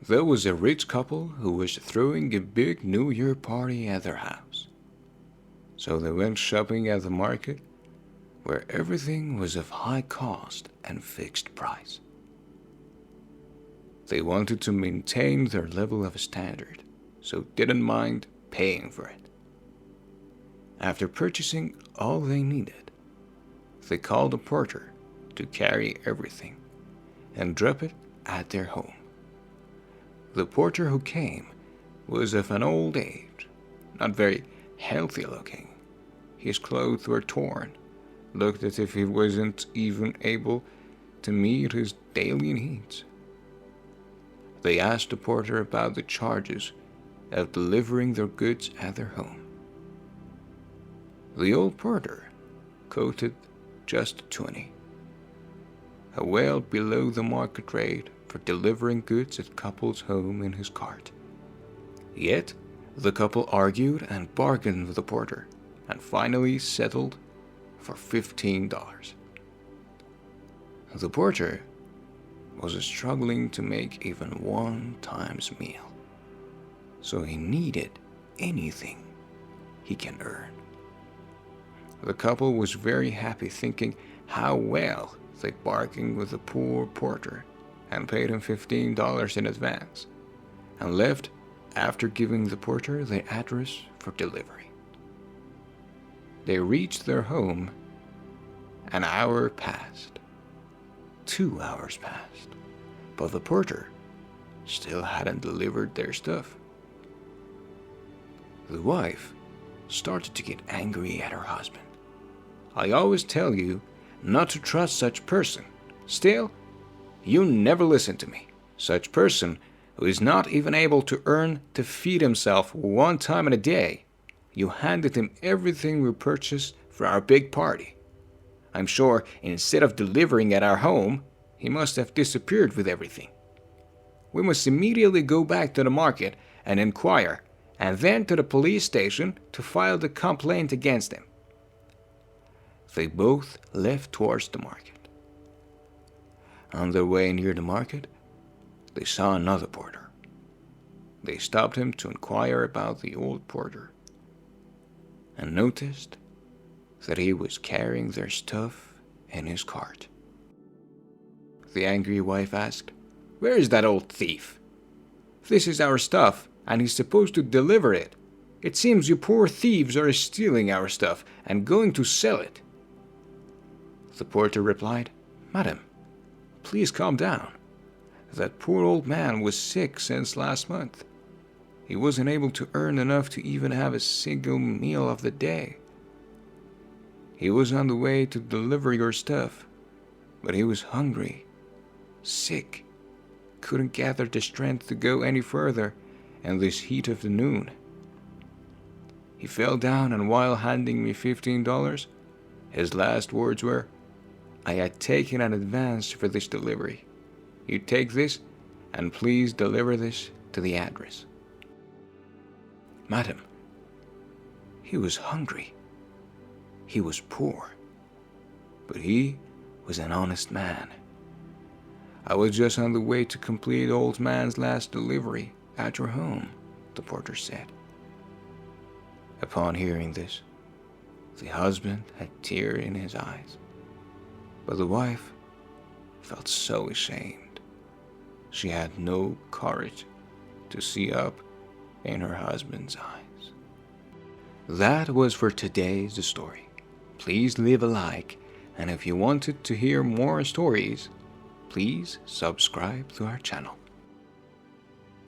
There was a rich couple who was throwing a big New Year party at their house. So they went shopping at the market, where everything was of high cost and fixed price. They wanted to maintain their level of standard, so didn't mind paying for it. After purchasing all they needed, they called a porter to carry everything and drop it at their home. The porter who came was of an old age, not very healthy looking. His clothes were torn, looked as if he wasn't even able to meet his daily needs. They asked the porter about the charges of delivering their goods at their home. The old porter quoted just 20, well below the market rate for delivering goods at couple's home in his cart. Yet, the couple argued and bargained with the porter and finally settled for $15. The porter was struggling to make even one time's meal, so he needed anything he can earn. The couple was very happy, thinking how well they bargained with the poor porter and paid him $15 in advance, and left after giving the porter the address for delivery. They reached their home. An hour passed. 2 hours passed, but the porter still hadn't delivered their stuff. The wife started to get angry at her husband. "I always tell you not to trust such person. Still, you never listen to me. Such person who is not even able to earn to feed himself one time in a day. You handed him everything we purchased for our big party. I'm sure instead of delivering at our home, he must have disappeared with everything. We must immediately go back to the market and inquire, and then to the police station to file the complaint against him." They both left towards the market. On their way near the market, they saw another porter. They stopped him to inquire about the old porter and noticed that he was carrying their stuff in his cart. The angry wife asked, "Where is that old thief? This is our stuff, and he's supposed to deliver it. It seems you poor thieves are stealing our stuff and going to sell it." The porter replied, "Madam, please calm down. That poor old man was sick since last month. He wasn't able to earn enough to even have a single meal of the day. He was on the way to deliver your stuff, but he was hungry, sick, couldn't gather the strength to go any further in this heat of the noon. He fell down, and while handing me $15, his last words were, 'I had taken an advance for this delivery. You take this, and please deliver this to the address.' Madam, he was hungry. He was poor, but he was an honest man. I was just on the way to complete old man's last delivery at your home," the porter said. Upon hearing this, the husband had tears in his eyes, but the wife felt so ashamed. She had no courage to see up in her husband's eyes. That was for today's story. Please leave a like, and if you wanted to hear more stories, please subscribe to our channel.